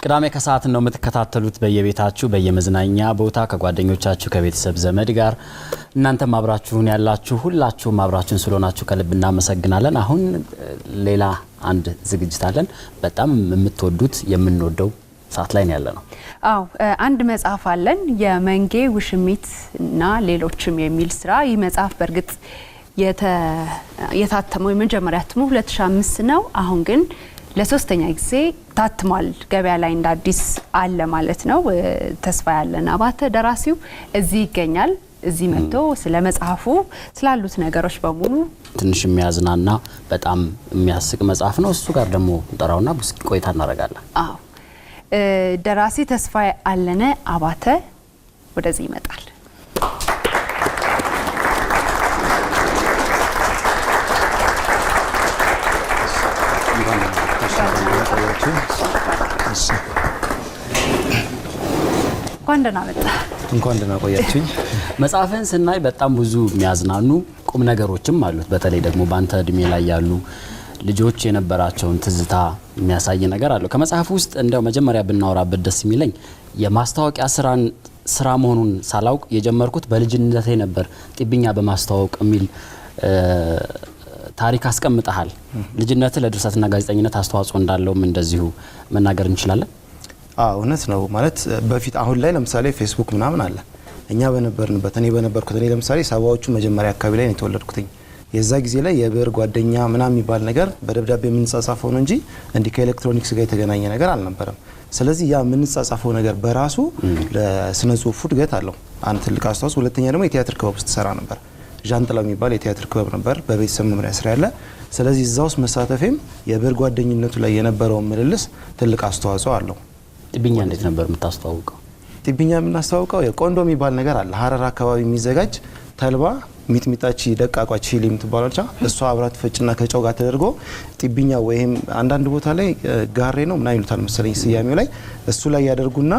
ቅዳሜ ከሰዓት ነው የምትከታተሉት በየቤታችሁ በየመዝናኛ ቦታ ከጓደኞቻችሁ ከቤተሰብ ዘመድ ጋር እናንተም አብራችሁን ያላችሁ ሁላችሁም አብራችሁን ስለሆናችሁ ከልብ እናመሰግናለን። አሁን ሌላ አንድ ዝግጅት አለን። በጣም የምትወዱት የምንወደው ሰዓት ላይ ያለነው። አዎ አንድ መጽሐፍ አለን የመንጌ ውሽሚት እና ሌሎችም የሚል ስራ። ይህ መጽሐፍ በርግጥ የታተመው የመጀመሪያ እትሙ 2005 ነው። አሁን ግን ለሶስተኛ ጊዜ ታትሟል። ገበያ ላይ እንደ አዲስ አለ ማለት ነው። ተስፋ ያለን አባተ ደራሲው እዚህ ይገኛል። እዚህ መጥቶ ስለ መጽሐፉ ስላሉት ነገሮች በሙሉ ትንሽ የሚያዝናና በጣም የሚያስቅ መጽሐፍ ነው። እሱ ጋር ደግሞ እንጠራውና ብዙ ቆይታ እናደርጋለን። አዎ ደራሲ ተስፋ ያለን አባተ ወደዚህ ይመጣል። እንኳን ደህና ቆያችሁኝ። መጽሐፍን ስናይ በጣም ብዙ የሚያዝናኑ ቁም ነገሮችም አሉት። በተለይ ደግሞ ባንተ እድሜ ላይ ያሉ ልጆች የነበራቸውን ትዝታ የሚያሳይ ነገር አለው። ከመጽሐፍ ውስጥ እንደው መጀመሪያ ብናወራበት ደስ የሚለኝ የማስታወቂያ ስራ መሆኑን ሳላውቅ የጀመርኩት በልጅነቴ ነበር። ጢብኛ በማስተዋወቅ የሚል ታሪክ አስቀምጠሃል። ልጅነት ለድርሰትና ጋዜጠኝነት አስተዋጽኦ እንዳለውም እንደዚሁ መናገር እንችላለን። እውነት ነው። ማለት በፊት አሁን ላይ ለምሳሌ ፌስቡክ ምናምን አለ። እኛ በነበርንበት እኔ ለምሳሌ ሰባዎቹ መጀመሪያ አካባቢ ላይ ነው የተወለድኩት። የዛ ጊዜ ላይ የብር ጓደኛ ምናምን የሚባል ነገር በደብዳቤ የምንጻጻፈው ነው እንጂ እንዲህ ከኤሌክትሮኒክስ ጋር የተገናኘ ነገር አልነበረም። ስለዚህ ያ የምንጻጻፈው ነገር በራሱ ለስነ ጽሁፍ እድገት አለው አንድ ትልቅ አስተዋጽኦ። ሁለተኛ ደግሞ የቲያትር ክበብ ውስጥ ሰራ ነበር። ዣንጥላ የሚባል የቲያትር ክበብ ነበር በቤተሰብ መምሪያ ስራ ያለ። ስለዚህ እዛ ውስጥ መሳተፌም የብር ጓደኝነቱ ላይ የነበረው ምልልስ ትልቅ አስተዋጽኦ አለው። ጢብኛ እንዴት ነበር የምታስተዋውቀው? ጢብኛ የምናስተዋውቀው የቆንዶ የሚባል ነገር አለ ሀረር አካባቢ የሚዘጋጅ ተልባ ሚጥሚጣቺ ደቃቋ ቺሊ የምትባለቻ እሷ አብራት ፈጭና ከጨው ጋር ተደርጎ ጢብኛ ወይም አንዳንድ ቦታ ላይ ጋሬ ነው ምናምን ይሉታል መሰለኝ ስያሜው ላይ እሱ ላይ ያደርጉና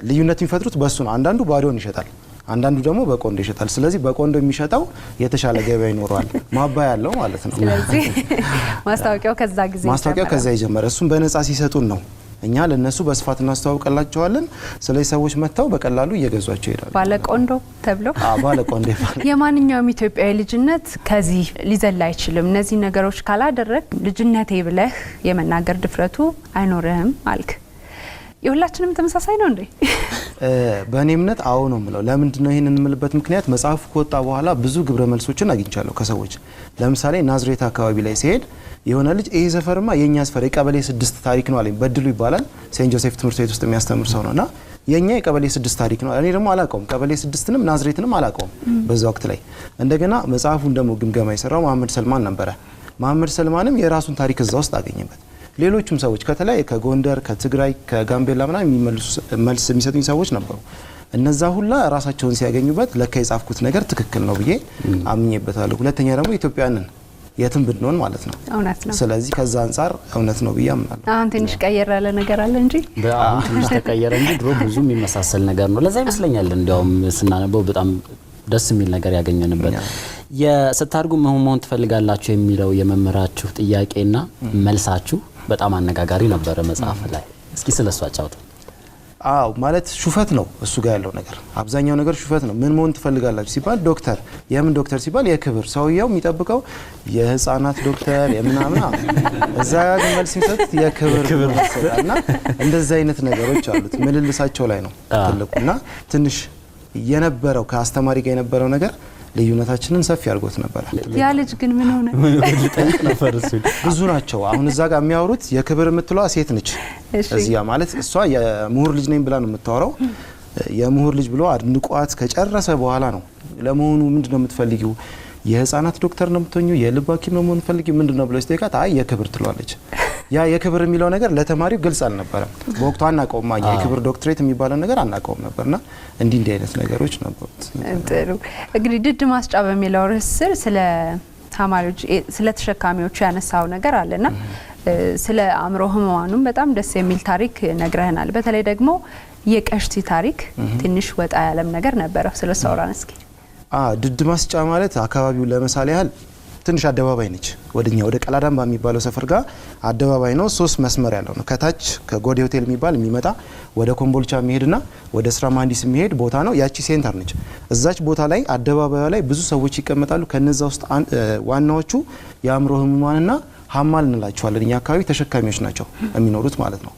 ልዩነት የሚፈጥሩት በሱ ነው። አንዳንዱ ባዶን ይሸጣል፣ አንዳንዱ ደግሞ በቆንዶ ይሸጣል። ስለዚህ በቆንዶ የሚሸጠው የተሻለ ገበያ ይኖረዋል፣ ማባያ ያለው ማለት ነው። ስለዚህ ማስታወቂያው ከዛ ይጀመረ። እሱም በነፃ ሲሰጡን ነው እኛ ለነሱ በስፋት እናስተዋውቀላቸዋለን። ስለዚህ ሰዎች መጥተው በቀላሉ እየገዟቸው ይሄዳሉ። ባለቆንዶ ተብሎ ባለቆንዶ ይባላል። የማንኛውም ኢትዮጵያዊ ልጅነት ከዚህ ሊዘል አይችልም። እነዚህ ነገሮች ካላደረግ ልጅነቴ ብለህ የመናገር ድፍረቱ አይኖርህም አልክ። የሁላችንም ተመሳሳይ ነው እንዴ? በእኔ እምነት አዎ ነው የምለው። ለምንድን ነው ይሄንን የምልበት ምክንያት መጽሐፉ ከወጣ በኋላ ብዙ ግብረ መልሶችን አግኝቻለሁ ከሰዎች። ለምሳሌ ናዝሬት አካባቢ ላይ ሲሄድ የሆነ ልጅ ይሄ ሰፈርማ የኛ ሰፈር የቀበሌ 6 ታሪክ ነው አለኝ። በድሉ ይባላል ሴንት ጆሴፍ ትምህርት ቤት ውስጥ የሚያስተምር ሰው ነውና የኛ የቀበሌ 6 ታሪክ ነው። እኔ ደግሞ አላውቀውም ቀበሌ 6ንም ናዝሬትንም አላውቀውም በዛ ወቅት ላይ። እንደገና መጽሐፉን ደግሞ ግምገማ የሰራው መሐመድ ሰልማን ነበረ። መሐመድ ሰልማንም የራሱን ታሪክ እዛ ውስጥ አገኘበት። ሌሎችም ሰዎች ከተለያየ ከጎንደር ከትግራይ ከጋምቤላ ምናምን መልስ የሚሰጡኝ ሰዎች ነበሩ። እነዛ ሁላ ራሳቸውን ሲያገኙበት ለካ የጻፍኩት ነገር ትክክል ነው ብዬ አምኜበታለሁ። ሁለተኛ ደግሞ ኢትዮጵያንን የትም ብንሆን ማለት ነው። እውነት ነው። ስለዚህ ከዛ አንፃር እውነት ነው ብዬ አምናለሁ። አሁን ትንሽ ቀየር ያለ ነገር አለ እንጂ አሁን ትንሽ ተቀየረ እንጂ ድሮ ብዙ የሚመሳሰል ነገር ነው። ለዛ ይመስለኛል እንዲያውም ስናነበው በጣም ደስ የሚል ነገር ያገኘንበት። የስታድጉ መሆን ትፈልጋላችሁ የሚለው የመምህራችሁ ጥያቄና መልሳችሁ በጣም አነጋጋሪ ነበረ መጽሐፍ ላይ። እስኪ ስለሱ አጫውቱ። ማለት ሹፈት ነው እሱ ጋር ያለው ነገር። አብዛኛው ነገር ሹፈት ነው። ምን መሆን ትፈልጋላችሁ ሲባል ዶክተር። የምን ዶክተር ሲባል የክብር ሰውየው የሚጠብቀው የህፃናት ዶክተር የምናምን እዛ ግን መልስ የሚሰጡት የክብር እና እንደዛ አይነት ነገሮች አሉት። ምልልሳቸው ላይ ነው ትልቁና ትንሽ የነበረው ከአስተማሪ ጋር የነበረው ነገር ልዩነታችንን ሰፊ አድርጎት ነበር። ያ ልጅ ግን ምን ሆነ ልጠይቅ ነበር እሱ። ብዙ ናቸው አሁን እዛ ጋር የሚያወሩት። የክብር የምትለዋ ሴት ነች እዚያ ማለት እሷ የምሁር ልጅ ነኝ ብላ ነው የምታወራው። የምሁር ልጅ ብሎ አድንቋት ከጨረሰ በኋላ ነው ለመሆኑ ምንድነው የምትፈልጊው? የህፃናት ዶክተር ነው የምትሆኚው? የልብ ሐኪም ነው መሆን ፈልጊው? ምንድነው ብሎ ሲጠይቃት አይ የክብር ትሏለች። ያ የክብር የሚለው ነገር ለተማሪው ግልጽ አልነበረም በወቅቱ። አናውቀውም የክብር ዶክትሬት የሚባለው ነገር አናውቀውም ነበርና እንዲህ አይነት ነገሮች ነበሩት። ጥሩ እንግዲህ ድድ ማስጫ በሚለው ርዕስ ስር ስለ ተማሪዎች ስለ ተሸካሚዎቹ ያነሳው ነገር አለና ስለ አእምሮ ህሙማኑም በጣም ደስ የሚል ታሪክ ነግረህናል። በተለይ ደግሞ የቀሽቲ ታሪክ ትንሽ ወጣ ያለም ነገር ነበረው። ስለሱ አውራን እስኪ። ድድ ማስጫ ማለት አካባቢው ለምሳሌ ያህል ትንሽ አደባባይ ነች። ወደኛ ወደ ቀላዳምባ የሚባለው ሰፈር ጋር አደባባይ ነው። 3 መስመር ያለው ነው። ከታች ከጎዴ ሆቴል የሚባል የሚመጣ ወደ ኮምቦልቻ የሚሄድና ወደ ስራ መሀንዲስ የሚሄድ ቦታ ነው። ያቺ ሴንተር ነች። እዛች ቦታ ላይ አደባባዩ ላይ ብዙ ሰዎች ይቀመጣሉ። ከነዛ ውስጥ ዋናዎቹ የአእምሮ ህሙማንና ሀማል እንላቸዋለን። እኛ አካባቢ ተሸካሚዎች ናቸው የሚኖሩት ማለት ነው።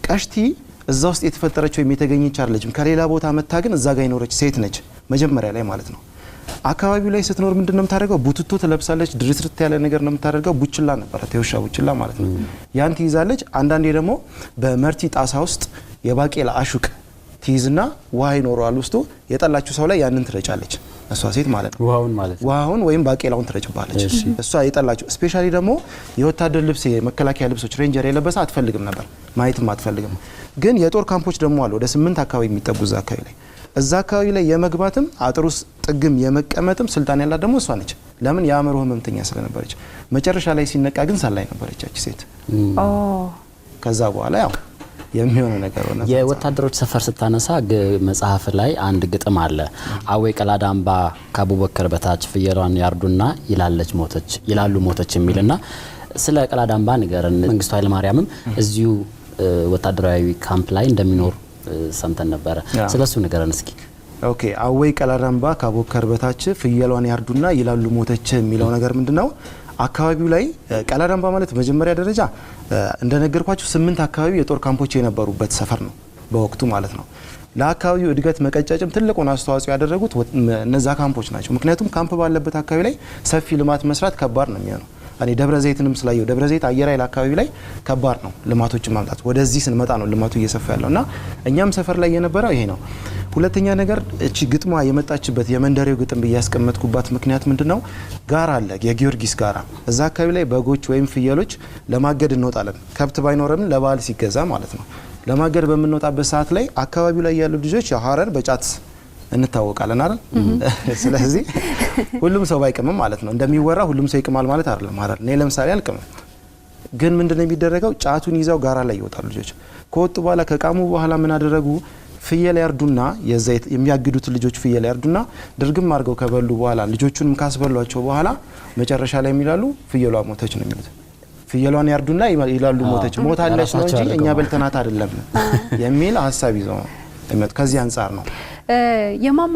ቀሽቲ እዛ ውስጥ የተፈጠረች ወይም የተገኘች አይደለችም። ከሌላ ቦታ መታ ግን እዛ ጋር የኖረች ሴት ነች መጀመሪያ ላይ ማለት ነው። አካባቢው ላይ ስትኖር ምንድነው የምታደርገው? ቡትቶ ትለብሳለች። ድርትርት ያለ ነገር ነው የምታደርገው። ቡችላ ነበራት፣ የውሻ ቡችላ ማለት ነው። ያን ትይዛለች። አንዳንዴ ደግሞ በመርቲ ጣሳ ውስጥ የባቄላ አሹቅ ትይዝና ውሃ ይኖረዋል ውስጡ። የጠላችሁ ሰው ላይ ያንን ትረጫለች እሷ ሴት ማለት ነው። ውሃውን ወይም ባቄላውን ትረጭባለች እሷ የጠላችሁ። ስፔሻሊ ደግሞ የወታደር ልብስ የመከላከያ ልብሶች ሬንጀር የለበሰ አትፈልግም ነበር፣ ማየትም አትፈልግም። ግን የጦር ካምፖች ደግሞ አሉ ወደ 8 አካባቢ የሚጠጉ እዛ አካባቢ ላይ እዛ አካባቢ ላይ የመግባትም አጥሩ ውስጥ ጥግም የመቀመጥም ስልጣን ያላት ደግሞ እሷ ነች። ለምን? የአእምሮ ህመምተኛ ስለነበረች። መጨረሻ ላይ ሲነቃ ግን ሰላይ ነበረች ያቺ ሴት። ከዛ በኋላ ያው የሚሆነው ነገር ሆነ። የወታደሮች ሰፈር ስታነሳ መጽሐፍ ላይ አንድ ግጥም አለ። አዌ ቀላዳምባ ከአቡበከር በታች ፍየሏን ያርዱና ይላሉ ሞተች የሚልና ስለ ቀላዳምባ ንገረን። መንግስቱ ኃይለማርያምም እዚሁ ወታደራዊ ካምፕ ላይ እንደሚኖር ሰምተን ነበረ። ስለሱ ንገረን እስኪ። ኦኬ። አዌ ቀላዳምባ ከአቡበከር በታች ፍየሏን ያርዱና ይላሉ ሞተች የሚለው ነገር ምንድነው? አካባቢው ላይ ቀላዳምባ ማለት መጀመሪያ ደረጃ እንደነገርኳችሁ 8 አካባቢ የጦር ካምፖች የነበሩበት ሰፈር ነው በወቅቱ ማለት ነው። ለአካባቢው እድገት መቀጨጭም ትልቁን አስተዋጽኦ ያደረጉት እነዛ ካምፖች ናቸው። ምክንያቱም ካምፕ ባለበት አካባቢ ላይ ሰፊ ልማት መስራት ከባድ ነው የሚሆነው። እኔ ደብረ ዘይትንም ስላየው ደብረ ዘይት አየር ኃይል አካባቢ ላይ ከባድ ነው ልማቶችን ማምጣት። ወደዚህ ስንመጣ ነው ልማቱ እየሰፋ ያለውና እኛም ሰፈር ላይ የነበረው ይሄ ነው። ሁለተኛ ነገር እቺ ግጥሟ የመጣችበት የመንደሬው ግጥም ብያስቀመጥኩባት ምክንያት ምንድነው? ጋራ አለ፣ የጊዮርጊስ ጋራ። እዛ አካባቢ ላይ በጎች ወይም ፍየሎች ለማገድ እንወጣለን። ከብት ባይኖርም ለበዓል ሲገዛ ማለት ነው። ለማገድ በምንወጣበት ሰዓት ላይ አካባቢው ላይ ያሉ ልጆች ሀረር በጫት እንታወቃለን አይደል? ስለዚህ ሁሉም ሰው ባይቅምም ማለት ነው። እንደሚወራ ሁሉም ሰው ይቅማል ማለት አይደለም አይደል? እኔ ለምሳሌ አልቅምም። ግን ምንድነው የሚደረገው? ጫቱን ይዘው ጋራ ላይ ይወጣሉ ልጆች። ከወጡ በኋላ ከቃሙ በኋላ ምን አደረጉ? ፍየል ያርዱና የሚያግዱት ልጆች ፍየል ያርዱና ድርግም አድርገው ከበሉ በኋላ ልጆቹንም ካስበሏቸው በኋላ መጨረሻ ላይ የሚላሉ ፍየሏ ሞተች ነው የሚሉት። ፍየሏን ያርዱና ይላሉ ሞተች። ሞታለች ነው እንጂ እኛ በልተናት አይደለም የሚል ሀሳብ ይዘው ነው። ከዚህ አንጻር ነው የማማ